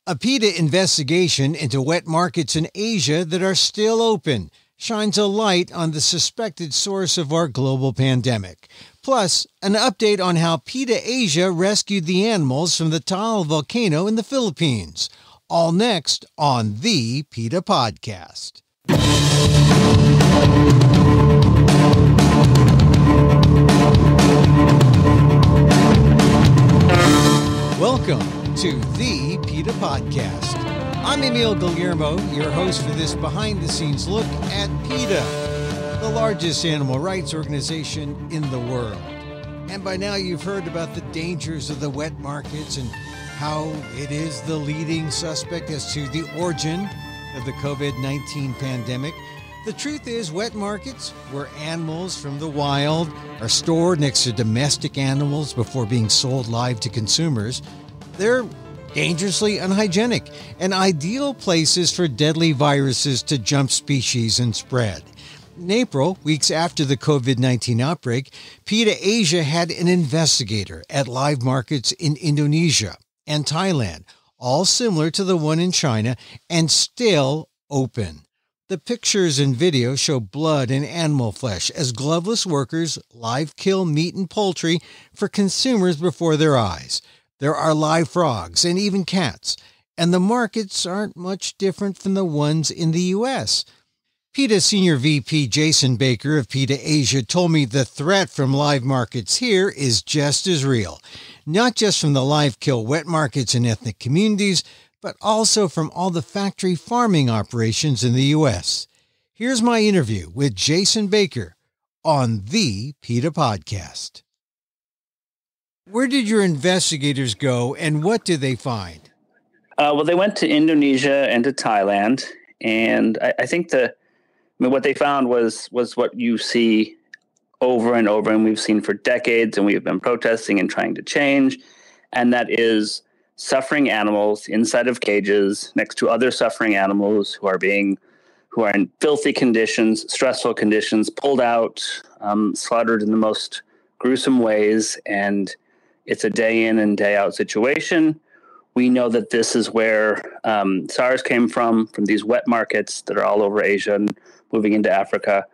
A PETA investigation into wet markets in Asia that are still open shines a light on the suspected source of our global pandemic. Plus, an update on how PETAAsia rescued the animals from the Taal volcano in the Philippines. All next on the PETA Podcast. Welcome to the PETA Podcast. I'm Emil, Guillermo, your host for this behind-the-scenes look at PETA, the largest animal rights organization in the world. And by now you've heard about the dangers of the wet markets and how it is the leading suspect as to the origin of the COVID-19 pandemic. The truth is, wet markets, where animals from the wild are stored next to domestic animals before being sold live to consumers, they're dangerously unhygienic and ideal places for deadly viruses to jump species and spread. In April, weeks after the COVID-19 outbreak, PETAAsia had an investigator at live markets in Indonesia and Thailand, all similar to the one in China and still open. The pictures and video show blood and animal flesh as gloveless workers live kill meat and poultry for consumers before their eyes. There are live frogs and even cats, and the markets aren't much different from the ones in the U.S. PETA Senior VP Jason Baker of PETAAsia told me the threat from live markets here is just as real, not just from the live kill wet markets in ethnic communities, but also from all the factory farming operations in the U.S. Here's my interview with Jason Baker on the PETA Podcast. Where did your investigators go, and what did they find? Well, they went to Indonesia and to Thailand, and I think what they found was what you see over and over, and we've seen for decades, and we've been protesting and trying to change, and that is suffering animals inside of cages next to other suffering animals who are in filthy conditions, stressful conditions, pulled out, slaughtered in the most gruesome ways, and it's a day in and day out situation. We know that this is where SARS came from these wet markets that are all over Asia and moving into Africa.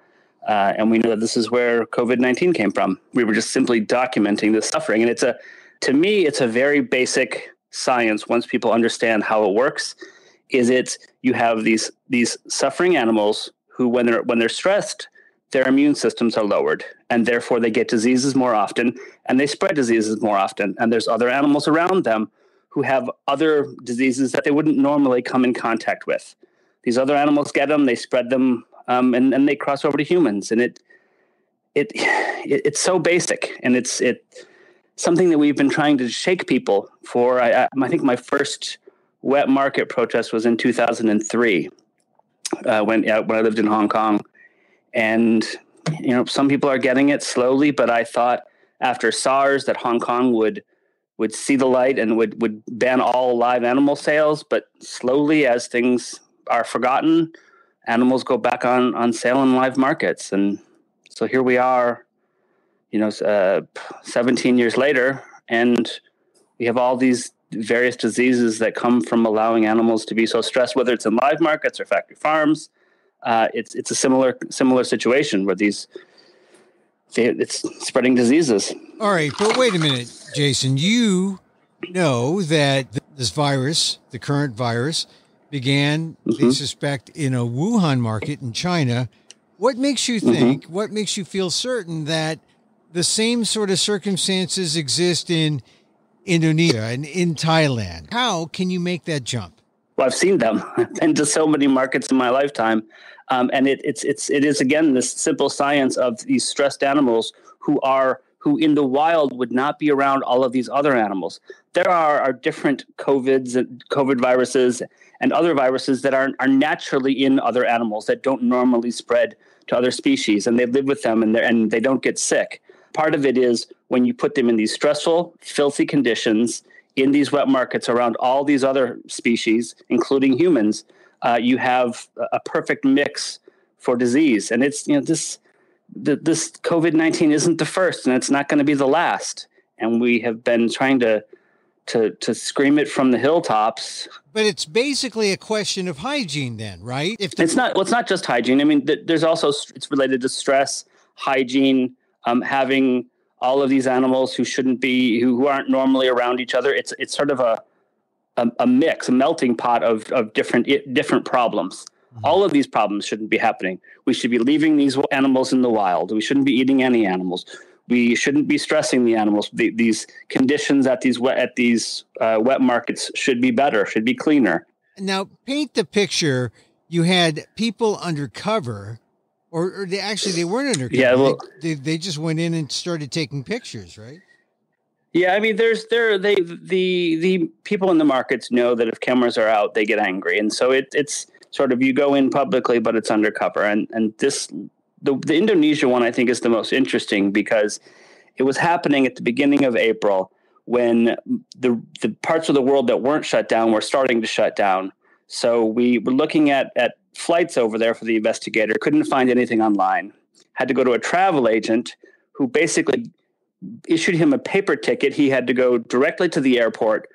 And we know that this is where COVID-19 came from. We were just simply documenting the suffering. And to me, it's a very basic science. Once people understand how it works, you have these suffering animals who, when they're stressed, their immune systems are lowered, and therefore they get diseases more often, and they spread diseases more often. And there's other animals around them who have other diseases that they wouldn't normally come in contact with. These other animals get them, they spread them, and they cross over to humans. And it's so basic, and it's something that we've been trying to shake people for. I think my first wet market protest was in 2003 when I lived in Hong Kong. And, some people are getting it slowly, but I thought after SARS that Hong Kong would see the light and would ban all live animal sales. But slowly, as things are forgotten, animals go back on sale in live markets. And so here we are, 17 years later, and we have all these various diseases that come from allowing animals to be so stressed, whether it's in live markets or factory farms. It's a similar situation where it's spreading diseases. All right, but wait a minute, Jason. You know that this virus, the current virus, began, they suspect, in a Wuhan market in China. What makes you think, what makes you feel certain that the same sort of circumstances exist in Indonesia and in Thailand? How can you make that jump? Well, I've seen them. I've been to so many markets in my lifetime. And it is, again, this simple science of these stressed animals who in the wild would not be around all of these other animals. There are different COVID viruses and other viruses that are naturally in other animals that don't normally spread to other species, and they live with them and they don't get sick. Part of it is when you put them in these stressful, filthy conditions in these wet markets around all these other species, including humans, you have a perfect mix for disease. And it's, this COVID-19 isn't the first, and it's not going to be the last. And we have been trying to to scream it from the hilltops. But it's basically a question of hygiene then, right? It's not just hygiene. I mean, there's also, it's related to stress, hygiene, having all of these animals who aren't normally around each other. It's sort of a mix, a melting pot of different problems. Mm-hmm. All of these problems shouldn't be happening. We should be leaving these animals in the wild. We shouldn't be eating any animals. We shouldn't be stressing the animals. These conditions at these wet markets should be better, should be cleaner. Now, paint the picture. You had people undercover, or they weren't undercover. Yeah, well, they just went in and started taking pictures, right? Yeah, I mean, the people in the markets know that if cameras are out, they get angry, and so it's sort of, you go in publicly, but it's undercover, and the Indonesia one, I think, is the most interesting because it was happening at the beginning of April when the parts of the world that weren't shut down were starting to shut down. So we were looking at flights over there for the investigator, couldn't find anything online, had to go to a travel agent who basically issued him a paper ticket. He had to go directly to the airport,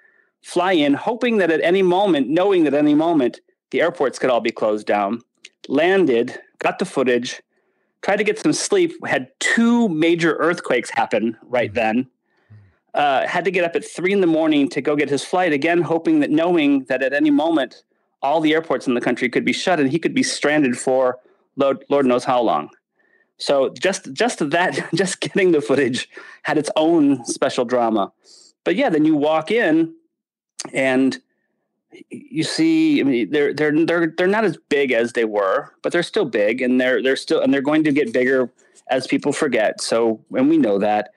fly in, hoping that at any moment, knowing that at any moment, the airports could all be closed down, landed, got the footage, tried to get some sleep, had 2 major earthquakes happen right then, had to get up at 3 a.m. to go get his flight, again, knowing that at any moment, all the airports in the country could be shut and he could be stranded for Lord knows how long. So just getting the footage had its own special drama. But yeah, then you walk in and you see, I mean, they're not as big as they were, but they're still big, and they're going to get bigger as people forget. So, and we know that.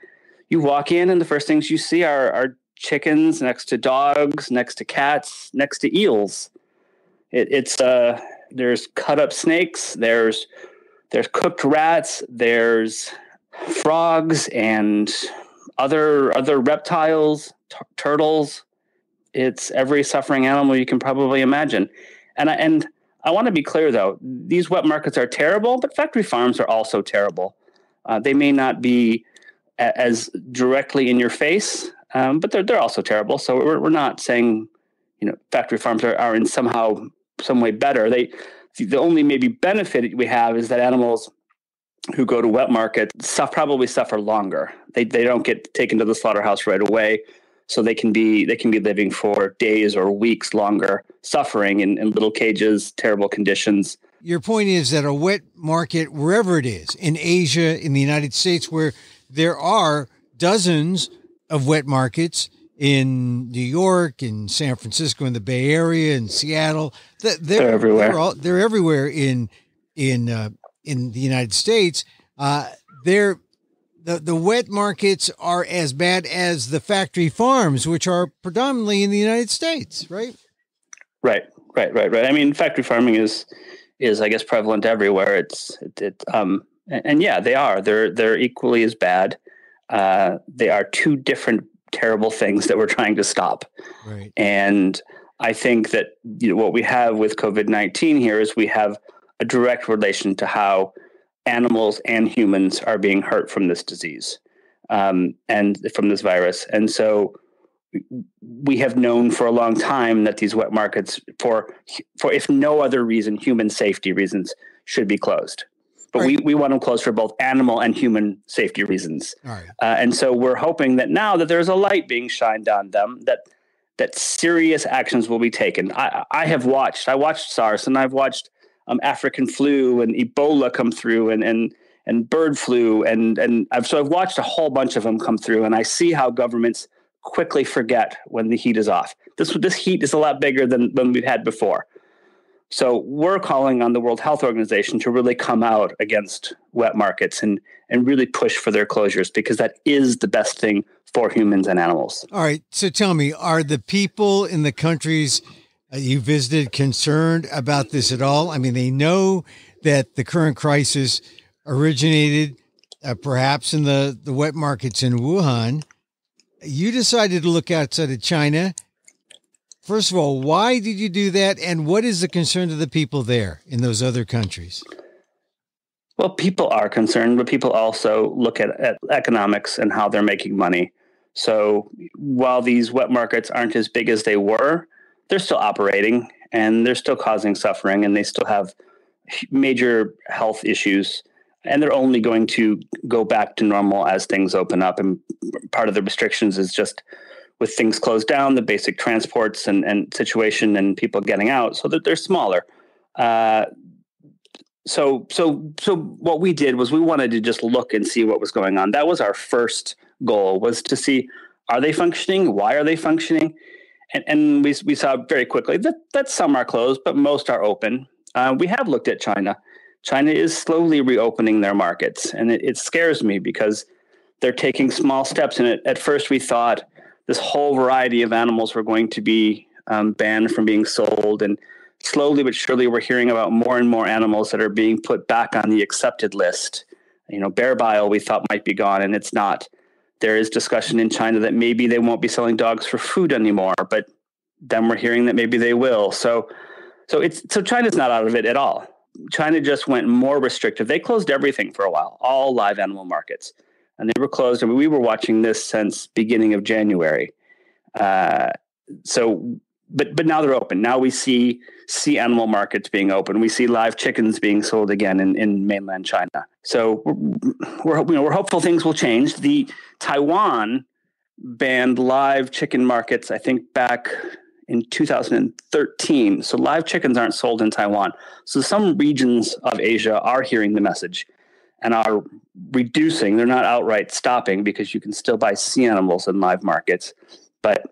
You walk in, and the first things you see are chickens next to dogs, next to cats, next to eels. There's cut up snakes, there's cooked rats, there's frogs and other reptiles, turtles. It's every suffering animal you can probably imagine. And I want to be clear, though, these wet markets are terrible, but factory farms are also terrible. They may not be as directly in your face, but they're also terrible. So we're not saying, factory farms are in some way better. The only maybe benefit we have is that animals who go to wet markets probably suffer longer. They don't get taken to the slaughterhouse right away. So they can be living for days or weeks longer, suffering in little cages, terrible conditions. Your point is that a wet market, wherever it is, in Asia, in the United States, where there are dozens of wet markets in New York, in San Francisco, in the Bay Area, in Seattle, they're everywhere. They're everywhere in the United States. The wet markets are as bad as the factory farms, which are predominantly in the United States, right? Right. I mean, factory farming is I guess prevalent everywhere. And yeah, they are. They're equally as bad. They are 2 different terrible things that we're trying to stop. Right. And I think that what we have with COVID-19 here is we have a direct relation to how animals and humans are being hurt from this disease, and from this virus. And so we have known for a long time that these wet markets, for if no other reason, human safety reasons, should be closed. But right. we want them closed for both animal and human safety reasons. Right. And so we're hoping that now that there's a light being shined on them, that serious actions will be taken. I watched SARS, and I've watched African flu and Ebola come through, and bird flu, and I've watched a whole bunch of them come through, and I see how governments quickly forget when the heat is off. This heat is a lot bigger than we've had before. So we're calling on the World Health Organization to really come out against wet markets and really push for their closures, because that is the best thing for humans and animals. All right. So tell me, are the people in the countries you visited concerned about this at all? I mean, they know that the current crisis originated perhaps in the wet markets in Wuhan. You decided to look outside of China. First of all, why did you do that? And what is the concern to the people there in those other countries? Well, people are concerned, but people also look at economics and how they're making money. So while these wet markets aren't as big as they were, they're still operating and they're still causing suffering, and they still have major health issues. And they're only going to go back to normal as things open up. And part of the restrictions is just with things closed down, the basic transports and situation and people getting out, so that they're smaller. So what we did was we wanted to just look and see what was going on. That was our first goal, was to see, are they functioning? Why are they functioning? And we saw very quickly that some are closed, but most are open. We have looked at China. China is slowly reopening their markets, and it scares me because they're taking small steps. And at first we thought this whole variety of animals were going to be banned from being sold. And slowly but surely we're hearing about more and more animals that are being put back on the accepted list. Bear bile we thought might be gone, and it's not. There is discussion in China that maybe they won't be selling dogs for food anymore, but then we're hearing that maybe they will. So China's not out of it at all. China just went more restrictive. They closed everything for a while, all live animal markets, and they were closed. I mean, we were watching this since beginning of January. But now they're open. Now we see animal markets being open. We see live chickens being sold again in mainland China. So we're hopeful things will change. The Taiwan banned live chicken markets, I think, back in 2013. So live chickens aren't sold in Taiwan. So some regions of Asia are hearing the message and are reducing. They're not outright stopping, because you can still buy sea animals in live markets, but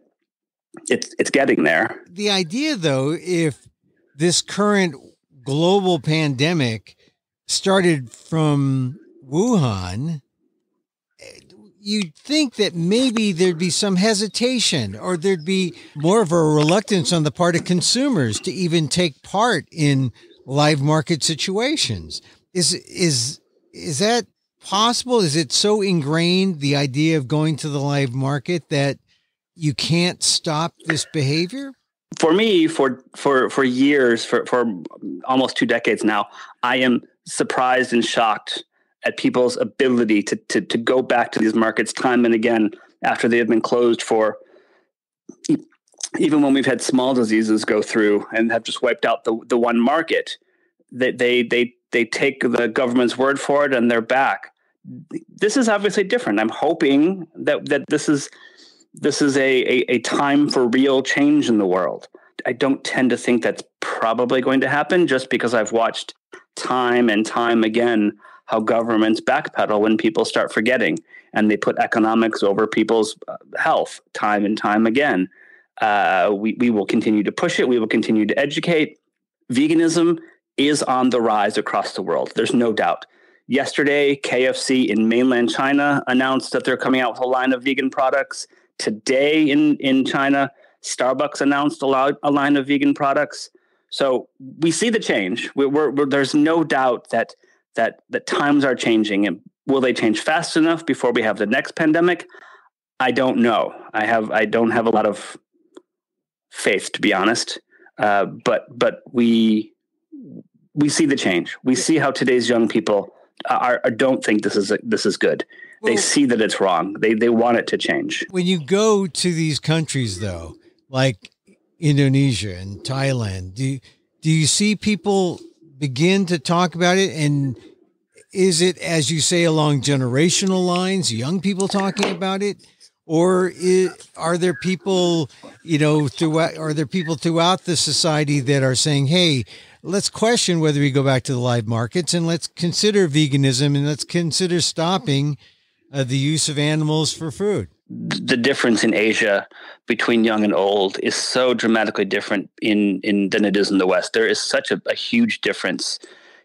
it's getting there. The idea, though, if this current global pandemic started from Wuhan, you'd think that maybe there'd be some hesitation, or there'd be more of a reluctance on the part of consumers to even take part in live market situations. Is that possible? Is it so ingrained, the idea of going to the live market, that you can't stop this behavior? For me, for years, for almost 2 decades now, I am surprised and shocked at people's ability to go back to these markets time and again after they have been closed for, even when we've had small diseases go through and have just wiped out the one market. They take the government's word for it and they're back. This is obviously different. I'm hoping that this is a time for real change in the world. I don't tend to think that's probably going to happen, just because I've watched time and time again how governments backpedal when people start forgetting, and they put economics over people's health time and time again. We will continue to push it. We will continue to educate. Veganism is on the rise across the world. There's no doubt. Yesterday, KFC in mainland China announced that they're coming out with a line of vegan products. Today in China, Starbucks announced a line of vegan products. So we see the change. There's no doubt that times are changing. And will they change fast enough before we have the next pandemic? I don't know. I don't have a lot of faith, to be honest. But we see the change. We see how today's young people don't think this is good. Well, they see that it's wrong. They want it to change. When you go to these countries, though, like Indonesia and Thailand, do you see people begin to talk about it? And is it, as you say, along generational lines, young people talking about it? Or are there people, throughout the society that are saying, hey, let's question whether we go back to the live markets, and let's consider veganism, and let's consider stopping the use of animals for food? The difference in Asia between young and old is so dramatically different than it is in the West. There is such a huge difference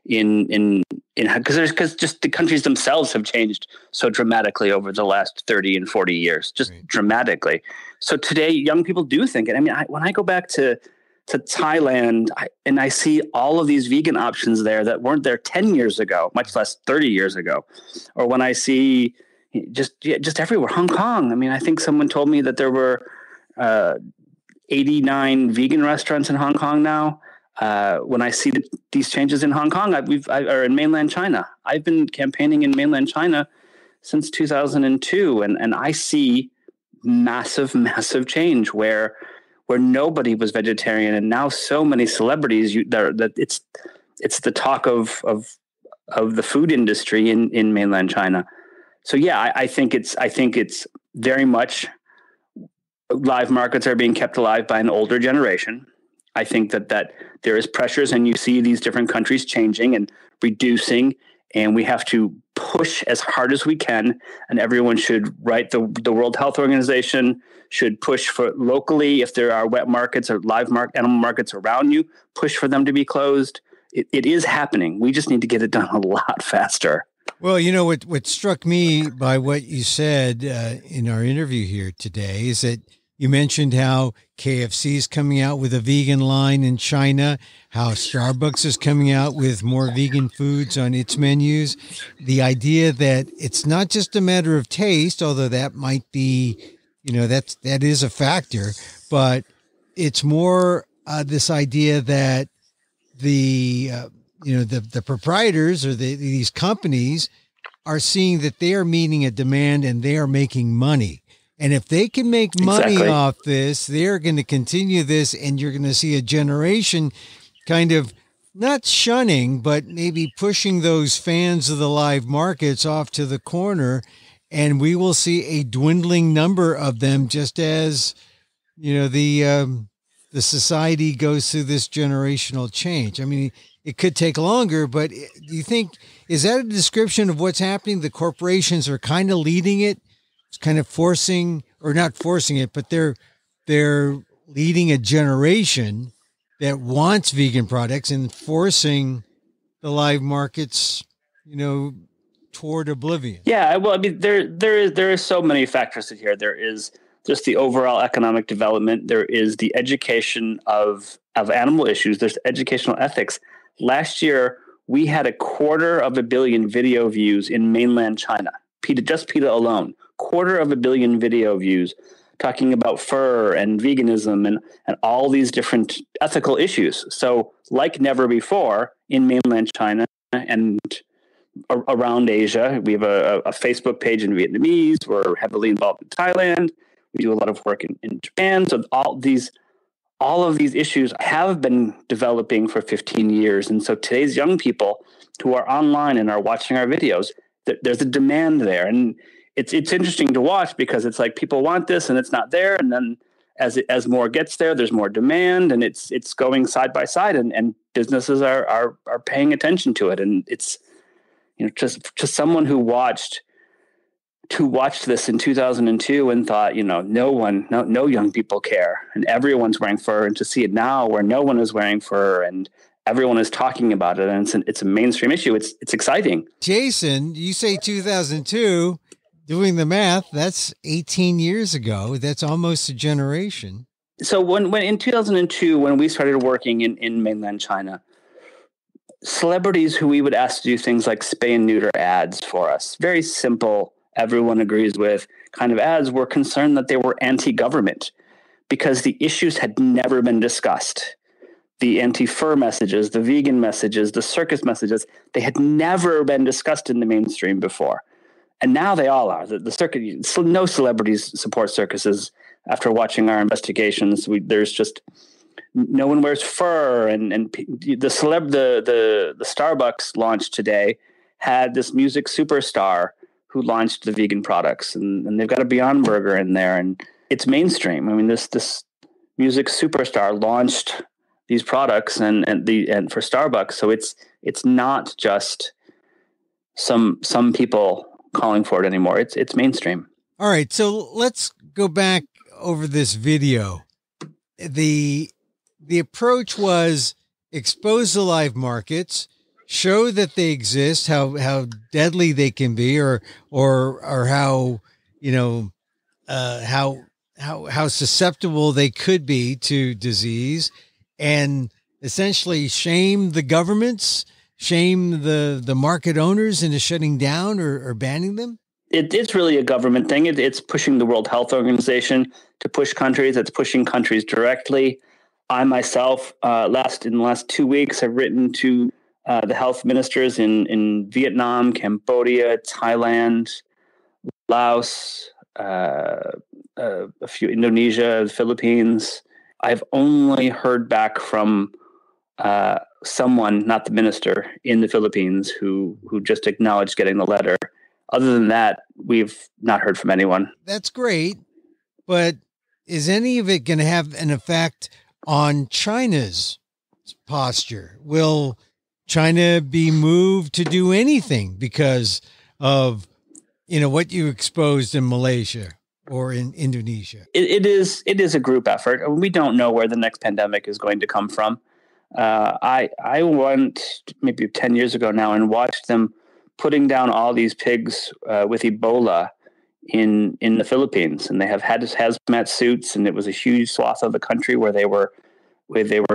because just the countries themselves have changed so dramatically over the last 30 and 40 years, just right. Dramatically. So today, young people do think it. I mean, when I go back to Thailand and I see all of these vegan options there that weren't there 10 years ago, much less 30 years ago, or when I see just everywhere, Hong Kong. I mean, I think someone told me that there were 89 vegan restaurants in Hong Kong now. When I see these changes in Hong Kong, or in mainland China, I've been campaigning in mainland China since 2002, and I see massive, massive change where nobody was vegetarian, and now so many celebrities that it's the talk of the food industry in mainland China. So yeah, I think it's very much live markets are being kept alive by an older generation. I think that there is pressures, and you see these different countries changing and reducing, and we have to push as hard as we can. And everyone should, right? The World Health Organization should push for locally, if there are wet markets or animal markets around you, push for them to be closed. It is happening. We just need to get it done a lot faster. Well, what struck me by what you said in our interview here today is that you mentioned how KFC is coming out with a vegan line in China, how Starbucks is coming out with more vegan foods on its menus. The idea that it's not just a matter of taste, although that might be, that is a factor, but it's more this idea that the proprietors or these companies are seeing that they are meeting a demand and they are making money. And if they can make money off this, they're going to continue this, and you're going to see a generation kind of not shunning, but maybe pushing those fans of the live markets off to the corner. And we will see a dwindling number of them, just as, the society goes through this generational change. I mean, it could take longer, but do you think, is that a description of what's happening? The corporations are kind of leading it. It's kind of forcing, or not forcing it, but they're leading a generation that wants vegan products and forcing the live markets, toward oblivion. Yeah, well, I mean, there is so many factors in here. There is just the overall economic development. There is the education of animal issues. There's educational ethics. Last year, we had 250 million video views in mainland China. PETA alone. 250 million video views talking about fur and veganism and all these different ethical issues. So like never before in mainland China and around Asia, we have a Facebook page in Vietnamese. We're heavily involved in Thailand. We do a lot of work in Japan. So all of these issues have been developing for 15 years. And so today's young people who are online and are watching our videos, there's a demand there. And it's interesting to watch because it's like people want this and it's not there. And then as more gets there, there's more demand, and it's going side by side, and businesses are paying attention to it. And it's, just someone who watched this in 2002 and thought, no young people care, and everyone's wearing fur, and to see it now where no one is wearing fur and everyone is talking about it, and it's a mainstream issue. It's exciting. Jason, you say 2002, doing the math, that's 18 years ago. That's almost a generation. So when in 2002, when we started working in mainland China, celebrities who we would ask to do things like spay and neuter ads for us, very simple, everyone agrees with kind of ads, were concerned that they were anti-government because the issues had never been discussed. The anti-fur messages, the vegan messages, the circus messages, they had never been discussed in the mainstream before. And now they all are. The circus, no celebrities support circuses. After watching our investigations, there's just no one wears fur, and the Starbucks launch today had this music superstar who launched the vegan products, and they've got a Beyond Burger in there, and it's mainstream. I mean, this music superstar launched these products and for Starbucks, so it's not just some people calling for it anymore. It's mainstream. All right, so let's go back over this video. The approach was expose the live markets, show that they exist, how deadly they can be, or how how susceptible they could be to disease, and essentially shame the governments, shame the market owners into shutting down or banning them. It's really a government thing. It's pushing the World Health Organization to push countries. It's pushing countries directly. I myself, in the last 2 weeks, have written to the health ministers in Vietnam, Cambodia, Thailand, Laos, a few Indonesia, the Philippines. I've only heard back from someone, not the minister, in the Philippines who just acknowledged getting the letter. Other than that, we've not heard from anyone. That's great, but is any of it going to have an effect on China's posture? Will China be moved to do anything because of, what you exposed in Malaysia or in Indonesia? It is a group effort. We don't know where the next pandemic is going to come from. I went maybe 10 years ago now and watched them putting down all these pigs with Ebola in the Philippines, and they have had hazmat suits, and it was a huge swath of the country where they were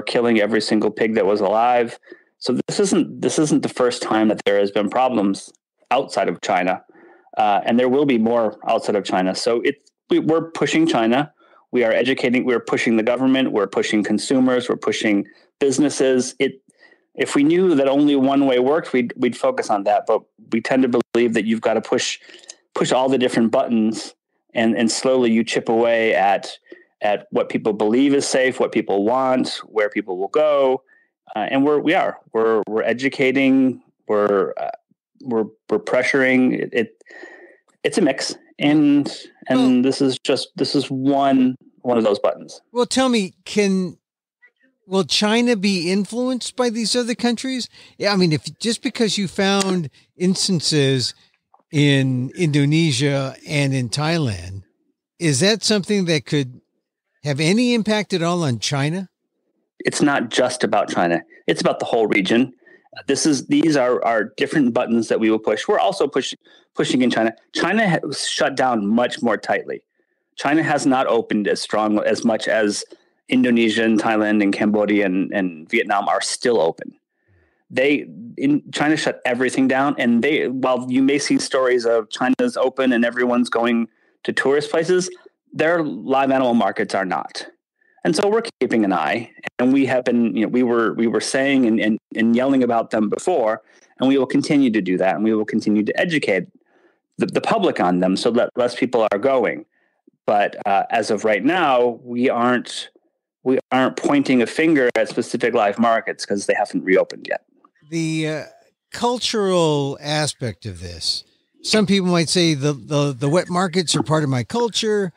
killing every single pig that was alive. So this isn't the first time that there has been problems outside of China, and there will be more outside of China. So we're pushing China. We are educating. We're pushing the government. We're pushing consumers. We're pushing businesses. If we knew that only one way worked, we'd focus on that. But we tend to believe that you've got to push all the different buttons, and slowly you chip away at what people believe is safe, what people want, where people will go, and we're educating, we're pressuring it. It's a mix, and this is one of those buttons. Well, tell me, will China be influenced by these other countries? Yeah, I mean, just because you found instances in Indonesia and in Thailand, is that something that could have any impact at all on China? It's not just about China. It's about the whole region. These are different buttons that we will push. We're also pushing in China. China has shut down much more tightly. China has not opened as much as Indonesia and Thailand and Cambodia and Vietnam are still open. China shut everything down, and while you may see stories of China's open and everyone's going to tourist places, their live animal markets are not. And so we're keeping an eye, and we have been, we were saying and yelling about them before, and we will continue to do that, and we will continue to educate the public on them so that less people are going. But as of right now, we aren't pointing a finger at specific live markets because they haven't reopened yet. The cultural aspect of this, some people might say the wet markets are part of my culture.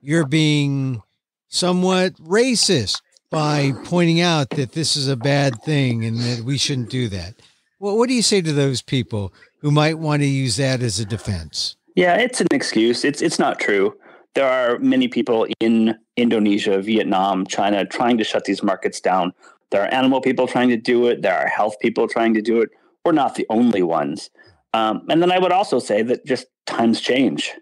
You're being somewhat racist by pointing out that this is a bad thing and that we shouldn't do that. Well, what do you say to those people who might want to use that as a defense? Yeah, it's an excuse. It's not true. There are many people in Indonesia, Vietnam, China trying to shut these markets down. There are animal people trying to do it. There are health people trying to do it. We're not the only ones. And then I would also say that just times change.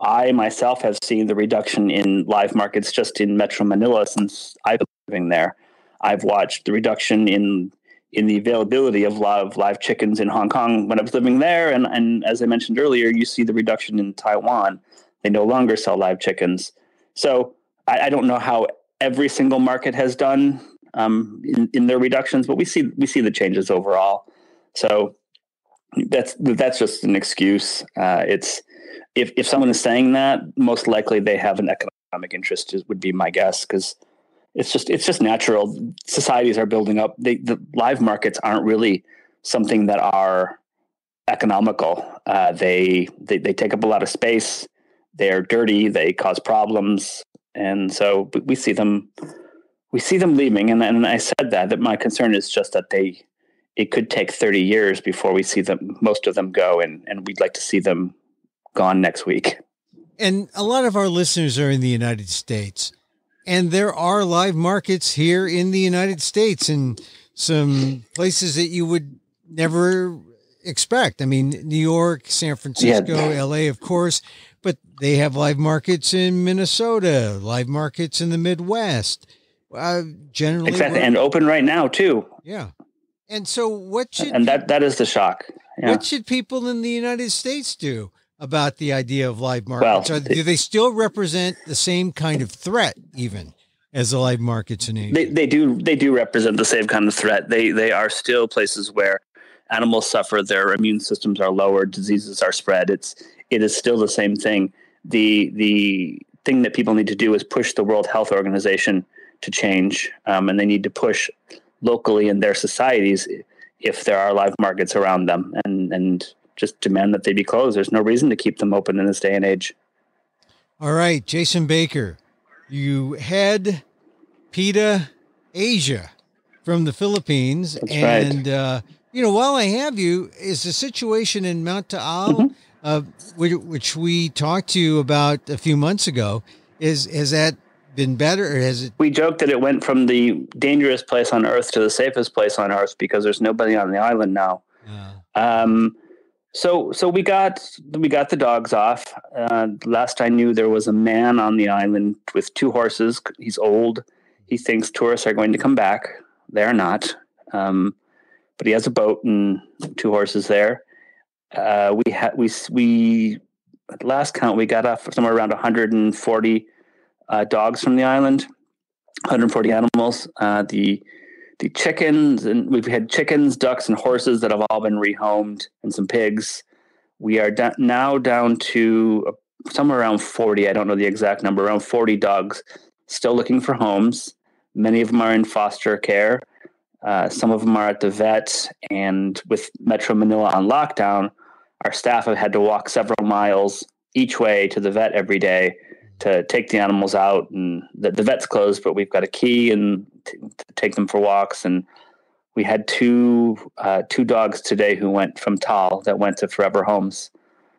I myself have seen the reduction in live markets just in Metro Manila since I've been living there. I've watched the reduction in the availability of live chickens in Hong Kong when I was living there. And as I mentioned earlier, you see the reduction in Taiwan. They no longer sell live chickens. So I don't know how every single market has done in their reductions, but we see the changes overall. So that's just an excuse. It's if someone is saying that, most likely they have an economic interest, would be my guess, because it's just natural. Societies are building up. The live markets aren't really something that are economical. They take up a lot of space. They're dirty. They cause problems, and so we see them leaving. And I said that my concern is just that it could take 30 years before we see most of them go, and we'd like to see them gone next week. And a lot of our listeners are in the United States, and there are live markets here in the United States in some places that you would never expect. I mean, New York, San Francisco, LA, of course, but they have live markets in Minnesota, live markets in the Midwest. Generally, exactly, and open right now too. Yeah. And so that is the shock. Yeah. What should people in the United States do about the idea of live markets? Do they still represent the same kind of threat even as the live markets in Asia? They do represent the same kind of threat. They are still places where animals suffer, their immune systems are lowered, diseases are spread. It is still the same thing. the thing that people need to do is push the World Health Organization to change, and they need to push locally in their societies if there are live markets around them, and just demand that they be closed. There's no reason to keep them open in this day and age. All right, Jason Baker, you head PETAAsia from the Philippines. That's and, right. While I have you, is the situation in Mount Taal, which we talked to you about a few months ago, has that been better, or has it? We joked that it went from the dangerous place on Earth to the safest place on Earth because there's nobody on the island now. So we got the dogs off. Last I knew, there was a man on the island with 2 horses. He's old. He thinks tourists are going to come back. They are not. But he has a boat and 2 horses there. We at last count, we got off somewhere around 140 dogs from the island, 140 animals. The chickens, and we've had chickens, ducks, and horses that have all been rehomed, and some pigs. We are now down to somewhere around 40. I don't know the exact number, around 40 dogs still looking for homes. Many of them are in foster care. Some of them are at the vet, and with Metro Manila on lockdown, our staff have had to walk several miles each way to the vet every day to take the animals out. And the vet's closed, but we've got a key and to take them for walks. And we had two dogs today who went from Taal that went to Forever Homes.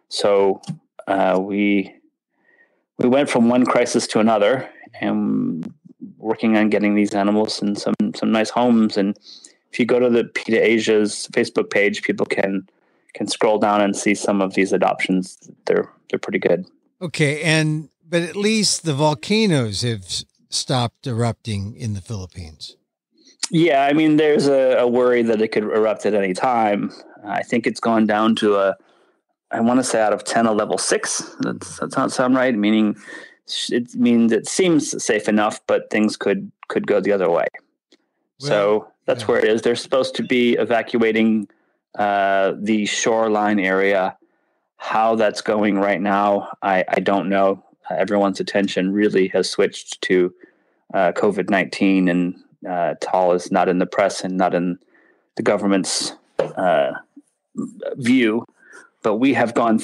So we went from one crisis to another, and working on getting these animals in some nice homes. And if you go to the PETAAsia's Facebook page, people can scroll down and see some of these adoptions. They're pretty good. Okay, but at least the volcanoes have stopped erupting in the Philippines. Yeah, I mean, there's a worry that it could erupt at any time. I think it's gone down to I want to say out of 10, a level 6. That doesn't sound right, meaning it seems safe enough, but things could go the other way. Well, so that's where it is. They're supposed to be evacuating the shoreline area. How that's going right now, I don't know. Everyone's attention really has switched to COVID-19, and Taal is not in the press and not in the government's view. But we went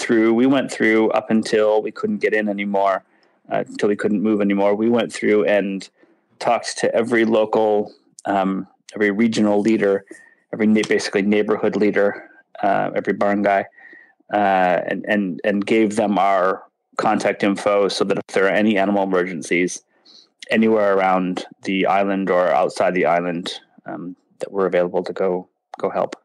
through up until we couldn't get in anymore, until we couldn't move anymore. We went through and talked to every local, every regional leader, every basically neighborhood leader, every barangay, and gave them our contact info so that if there are any animal emergencies anywhere around the island or outside the island, that we're available to go help.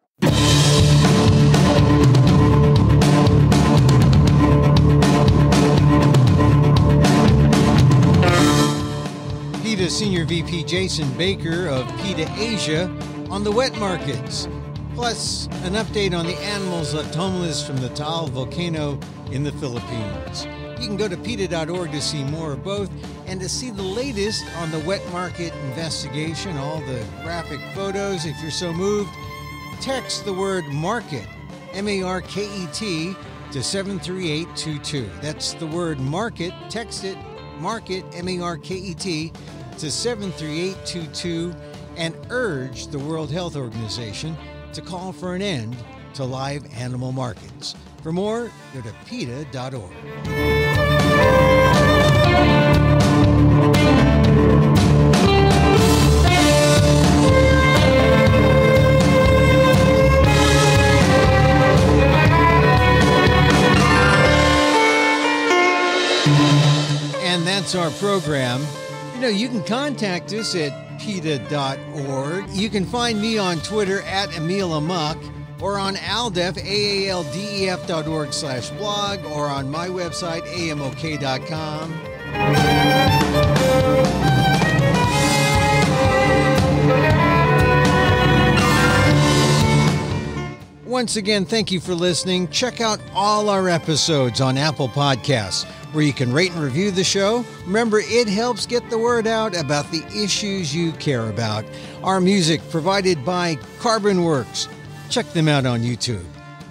PETA Senior VP Jason Baker of PETAAsia on the wet markets, plus an update on the animals left homeless from the Taal volcano in the Philippines. You can go to PETA.org to see more of both and to see the latest on the wet market investigation, all the graphic photos. If you're so moved, text the word market, M-A-R-K-E-T, to 73822. That's the word market. Text it, market, M-A-R-K-E-T, to 73822, and urge the World Health Organization to call for an end to live animal markets. For more, go to PETA.org. And that's our program. You can contact us at PETA.org. You can find me on Twitter at Emil Amok, or on ALDEF, AALDEF.org/blog, or on my website, amok.com. Once again, thank you for listening. Check out all our episodes on Apple Podcasts, where you can rate and review the show. Remember, it helps get the word out about the issues you care about. Our music provided by CarbonWorks. Check them out on YouTube.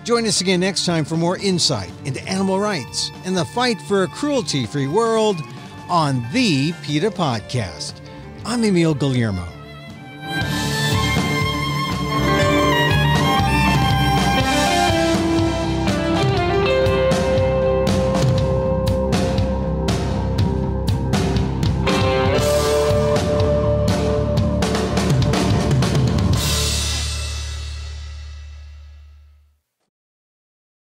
Join us again next time for more insight into animal rights and the fight for a cruelty-free world on the PETA Podcast. I'm Emil Guillermo.